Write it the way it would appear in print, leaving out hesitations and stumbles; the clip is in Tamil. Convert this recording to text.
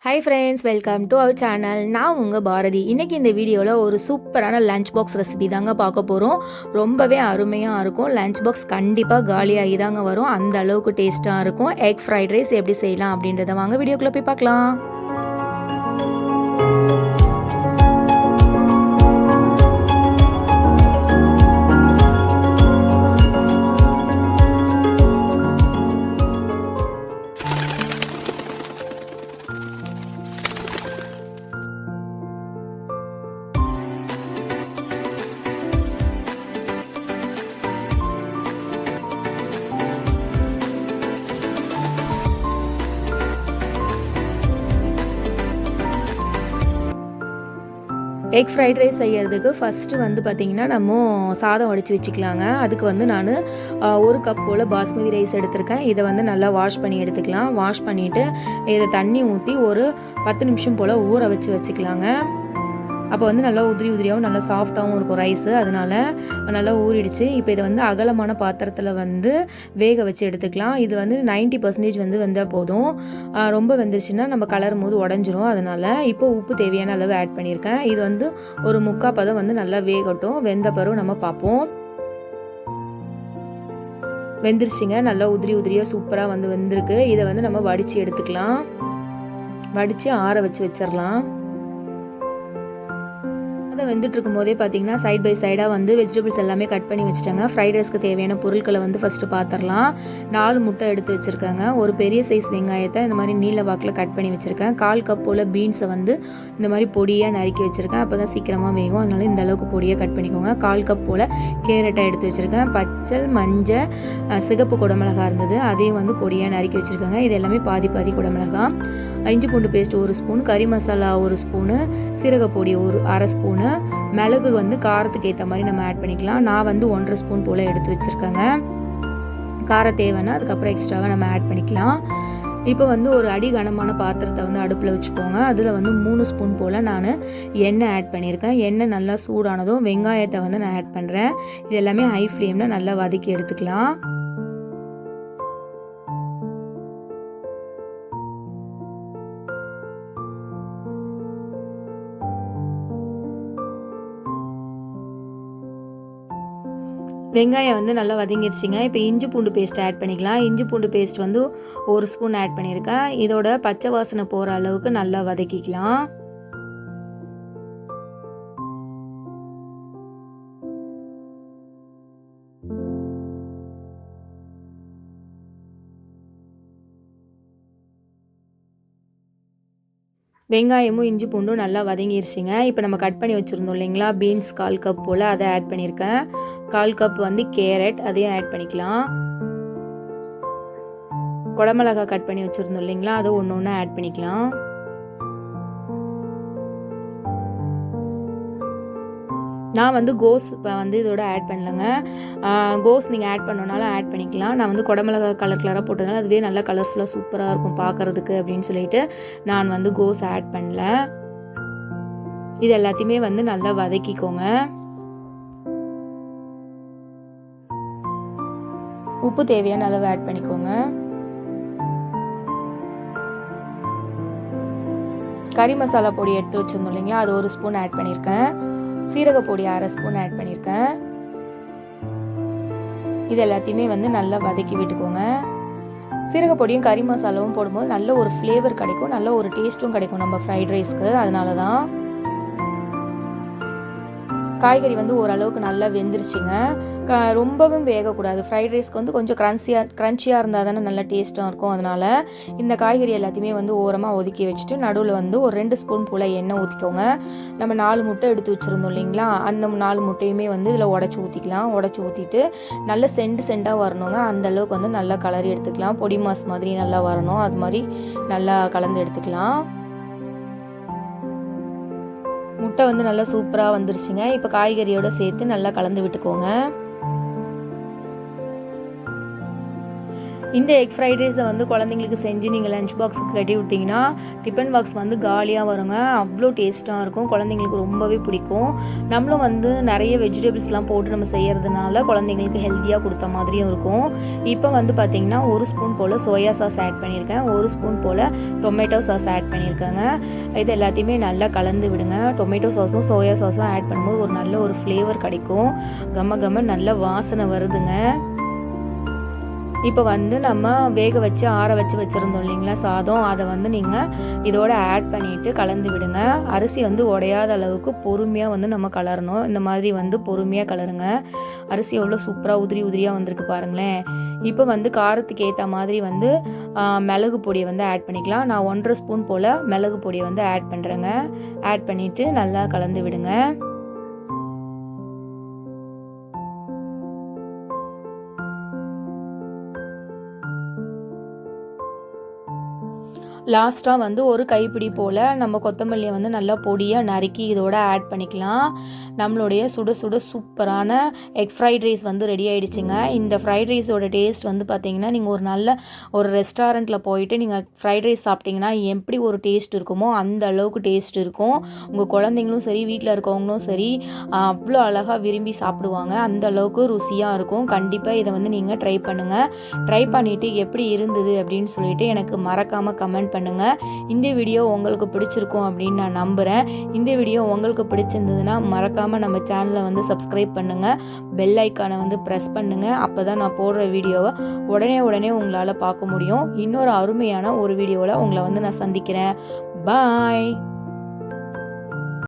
Hi friends, welcome to our channel. நான் உங்கள் பாரதி. இன்றைக்கி இந்த வீடியோவில் ஒரு சூப்பரான லஞ்ச் பாக்ஸ் ரெசிபி தாங்க பார்க்க போகிறோம். ரொம்பவே அருமையாக இருக்கும். லஞ்ச் பாக்ஸ் கண்டிப்பாக காலியாகி தாங்க வரும். அந்த அளவுக்கு டேஸ்ட்டாக இருக்கும். எக் ஃப்ரைட் ரைஸ் எப்படி செய்யலாம் அப்படின்றத வாங்க வீடியோக்குள்ளே போய் பார்க்கலாம். எக் ஃப்ரைட் ரைஸ் செய்கிறதுக்கு ஃபஸ்ட்டு வந்து பார்த்திங்கன்னா நம்ம சாதம் வடித்து வச்சுக்கலாங்க. அதுக்கு வந்து நான் 1 கப் போல் பாஸ்மதி ரைஸ் எடுத்திருக்கேன். இதை வந்து நல்லா வாஷ் பண்ணி எடுத்துக்கலாம். வாஷ் பண்ணிவிட்டு இதை தண்ணி ஊற்றி ஒரு 10 நிமிஷம் போல் ஊற வச்சுக்கலாங்க. அப்போ வந்து நல்லா உதிரியாகவும் நல்லா சாஃப்டாகவும் இருக்கும் ரைஸு. அதனால் நல்லா ஊறிடுச்சு. இப்போ இதை வந்து அகலமான பாத்திரத்தில் வந்து வேக வச்சு எடுத்துக்கலாம். இது வந்து 90% வந்து வெந்தால் போதும். ரொம்ப வெந்துருச்சுன்னா நம்ம கலரும் போது உடஞ்சிரும். அதனால் இப்போ உப்பு தேவையான அளவு ஆட் பண்ணியிருக்கேன். இது வந்து ஒரு 3/4 பதம் வந்து நல்லா வேகட்டும். வெந்த பிறகு நம்ம பார்ப்போம். வெந்துருச்சுங்க. நல்லா உதிரியாக சூப்பராக வந்து வெந்திருக்கு. இதை வந்து நம்ம வடித்து எடுத்துக்கலாம். வடித்து ஆற வச்சிடலாம். அதை வெந்துட்டு இருக்கும் போதே பார்த்தீங்கன்னா சைட் பை சைடாக வந்து வெஜிடபிள்ஸ் எல்லாமே கட் பண்ணி வச்சுட்டாங்க. ஃப்ரைட் ரைஸ்க்கு தேவையான பொருட்களை வந்து ஃபஸ்ட்டு பார்த்துடலாம். 4 முட்டை எடுத்து வச்சுருக்காங்க. ஒரு பெரிய சைஸ் வெங்காயத்தை இந்த மாதிரி நீல வாக்கில் கட் பண்ணி வச்சுருக்கேன். 1/4 கப் போல் பீன்ஸை வந்து இந்த மாதிரி பொடியாக நறுக்கி வச்சுருக்கேன். அப்போ தான் சீக்கிரமாக வேகும். அதனால இந்த அளவுக்கு பொடியாக கட் பண்ணிக்கோங்க. 1/4 கப் போல் கேரட்டை எடுத்து வச்சுருக்கேன். பச்சை, மஞ்சள், சிகப்பு குடமிளகா இருந்தது, அதையும் வந்து பொடியாக நறுக்கி வச்சுருக்காங்க. இது எல்லாமே பாதி குடமிளகா. இஞ்சி பூண்டு பேஸ்ட் 1 ஸ்பூன், கறி மசாலா 1 ஸ்பூனு, சீரகப்பொடி 1/2 ஸ்பூனு, மிளகு வந்து காரத்துக்கு ஏற்ற மாதிரி நம்ம ஆட் பண்ணிக்கலாம். நான் வந்து 1.5 ஸ்பூன் போல் எடுத்து வச்சுருக்கேங்க. காரம் தேவைன்னா அதுக்கப்புறம் எக்ஸ்ட்ராவாக நம்ம ஆட் பண்ணிக்கலாம். இப்போ வந்து ஒரு அடி கனமான பாத்திரத்தை வந்து அடுப்பில் வச்சுக்கோங்க. அதில் வந்து 3 ஸ்பூன் போல் நான் எண்ணெய் ஆட் பண்ணியிருக்கேன். எண்ணெய் நல்லா சூடானதும் வெங்காயத்தை வந்து நான் ஆட் பண்ணுறேன். இது எல்லாமே ஹை ஃப்ளேமில் நல்லா வதக்கி எடுத்துக்கலாம். வெங்காயம் வந்து நல்லா வதங்கிடுச்சிங்க. இப்போ இஞ்சி பூண்டு பேஸ்ட் ஆட் பண்ணிக்கலாம். இஞ்சி பூண்டு பேஸ்ட் வந்து 1 ஸ்பூன் ஆட் பண்ணியிருக்கேன். இதோட பச்சை வாசனை போகிற அளவுக்கு நல்லா வதக்கிக்கலாம். வெங்காயமும் இஞ்சி பூண்டும் நல்லா வதங்கிருச்சுங்க. இப்போ நம்ம கட் பண்ணி வச்சுருந்தோம் இல்லைங்களா, பீன்ஸ் 1/4 கப் போல், அதை ஆட் பண்ணியிருக்கேன். 1/4 கப் வந்து கேரட், அதையும் ஆட் பண்ணிக்கலாம். குடமிளகா கட் பண்ணி வச்சுருந்தோம் இல்லைங்களா, அதை ஒன்று ஆட் பண்ணிக்கலாம். நான் வந்து கோஸ் இப்போ வந்து இதோட ஆட் பண்ணலைங்க. கோஸ் நீங்கள் ஆட் பண்ணனால ஆட் பண்ணிக்கலாம். நான் வந்து குடமிளகா கலராக போட்டதுனால அதுவே நல்லா கலர்ஃபுல்லாக சூப்பராக இருக்கும் பார்க்குறதுக்கு அப்படின்னு சொல்லிட்டு நான் வந்து கோஸ் ஆட் பண்ணல. இது எல்லாத்தையுமே வந்து நல்லா வதக்கிக்கோங்க. உப்பு தேவையான அளவு ஆட் பண்ணிக்கோங்க. கறி மசாலா பொடி எடுத்து வச்சுருந்தோம் இல்லைங்களா, அது 1 ஸ்பூன் ஆட் பண்ணியிருக்கேன். சீரகப்பொடி 1/2 ஸ்பூன் ஆட் பண்ணியிருக்கேன். இது எல்லாத்தையுமே வந்து நல்லா வதக்கி விட்டுக்கோங்க. சீரகப்பொடியும் கறி மசாலாவும் போடும்போது நல்ல ஒரு ஃப்ளேவர் கிடைக்கும், நல்ல ஒரு டேஸ்ட்டும் கிடைக்கும் நம்ம ஃப்ரைட் ரைஸ்க்கு. அதனால தான். காய்கறி வந்து ஓரளவுக்கு நல்லா வெந்துருச்சுங்க. ரொம்பவும் வேகக்கூடாது. ஃப்ரைட் ரைஸ்க்கு வந்து கொஞ்சம் க்ரன்ச்சியாக இருந்தால் தானே நல்லா டேஸ்ட்டாக இருக்கும். அதனால் இந்த காய்கறி எல்லாத்தையுமே வந்து ஓரமாக ஒதுக்கி வச்சுட்டு நடுவில் வந்து ஒரு 2 ஸ்பூன் போல் எண்ணெய் ஊற்றிக்கோங்க. நம்ம 4 முட்டை எடுத்து வச்சுருந்தோம் இல்லைங்களா, அந்த 4 முட்டையுமே வந்து இதில் உடச்சி ஊற்றிக்கலாம். உடச்சி ஊற்றிட்டு நல்லா செண்டாக வரணுங்க. அந்தளவுக்கு வந்து நல்லா கலரி எடுத்துக்கலாம். பொடி மாஸ் மாதிரி நல்லா வரணும். அது மாதிரி நல்லா கலந்து எடுத்துக்கலாம். முட்டை வந்து நல்லா சூப்பராக வந்துருச்சுங்க. இப்போ காய்கறியோடு சேர்த்து நல்லா கலந்து விட்டுக்கோங்க. இந்த எக் ஃப்ரைட் ரைஸை வந்து குழந்தைங்களுக்கு செஞ்சு நீங்கள் லஞ்ச் பாக்ஸுக்கு கட்டி விட்டிங்கன்னா டிஃபன் பாக்ஸ் வந்து காலியாக வருங்க. அவ்வளோ டேஸ்ட்டாக இருக்கும், குழந்தைங்களுக்கு ரொம்பவே பிடிக்கும். நம்மளும் வந்து நிறைய வெஜிடபிள்ஸ்லாம் போட்டு நம்ம செய்கிறதுனால குழந்தைங்களுக்கு ஹெல்த்தியாக கொடுத்த மாதிரியும் இருக்கும். இப்போ வந்து பார்த்திங்கன்னா 1 ஸ்பூன் போல் சோயா சாஸ் ஆட் பண்ணியிருக்கேன், 1 ஸ்பூன் போல் டொமேட்டோ சாஸ் ஆட் பண்ணியிருக்கேங்க. இது எல்லாத்தையுமே நல்லா கலந்து விடுங்க. டொமேட்டோ சாஸும் சோயா சாஸும் ஆட் பண்ணும்போது ஒரு நல்ல ஒரு ஃப்ளேவர் கிடைக்கும். கம்ம நல்ல வாசனை வருதுங்க. இப்போ வந்து நம்ம வேக வச்சு ஆற வச்சு வச்சுருந்தோம் இல்லைங்களா சாதம், அதை வந்து நீங்கள் இதோட ஆட் பண்ணிவிட்டு கலந்து விடுங்க. அரிசி வந்து உடையாத அளவுக்கு பொறுமையாக வந்து நம்ம கலரணும். இந்த மாதிரி வந்து பொறுமையாக கலருங்க. அரிசி எவ்வளோ சூப்பராக உதிரியாக வந்திருக்கு பாருங்களேன். இப்போ வந்து காரத்துக்கு ஏற்ற மாதிரி வந்து மிளகு பொடியை வந்து ஆட் பண்ணிக்கலாம். நான் 1.5 ஸ்பூன் போல் மிளகு பொடியை வந்து ஆட் பண்ணுறேங்க. ஆட் பண்ணிவிட்டு நல்லா கலந்து விடுங்க. லாஸ்ட்டாக வந்து ஒரு கைப்பிடி போல் நம்ம கொத்தமல்லியை வந்து நல்லா பொடியாக நறுக்கி இதோட ஆட் பண்ணிக்கலாம். நம்மளுடைய சுட சுட சூப்பரான எக் ஃப்ரைட் ரைஸ் வந்து ரெடி ஆகிடுச்சுங்க. இந்த ஃப்ரைட் ரைஸோட டேஸ்ட் வந்து பார்த்திங்கன்னா நீங்கள் ஒரு நல்ல ஒரு ரெஸ்டாரண்ட்டில் போயிட்டு நீங்கள் ஃப்ரைட் ரைஸ் சாப்பிட்டிங்கன்னா எப்படி ஒரு டேஸ்ட் இருக்குமோ அந்த அளவுக்கு டேஸ்ட் இருக்கும். உங்கள் குழந்தைங்களும் சரி வீட்டில் இருக்கவங்களும் சரி அவ்வளோ அழகாக விரும்பி சாப்பிடுவாங்க. அந்த அளவுக்கு ருசியாக இருக்கும். கண்டிப்பாக இதை வந்து நீங்கள் ட்ரை பண்ணுங்கள். ட்ரை பண்ணிவிட்டு எப்படி இருந்தது அப்படின்னு சொல்லிட்டு எனக்கு மறக்காமல் கமெண்ட் பண்ணுங்கள். இந்த வீடியோ உங்களுக்கு பிடிச்சிருக்கும் அப்படின்னு நான் நம்புகிறேன். இந்த வீடியோ உங்களுக்கு பிடிச்சிருந்ததுன்னா மறக்காமல் நம்ம சேனலை வந்து சப்ஸ்கிரைப் பண்ணுங்கள், பெல் ஐக்கானை வந்து ப்ரெஸ் பண்ணுங்கள். அப்போ தான் நான் போடுற வீடியோவை உடனே உங்களால் பார்க்க முடியும். இன்னொரு அருமையான ஒரு வீடியோவில் உங்களை வந்து நான் சந்திக்கிறேன். பாய்.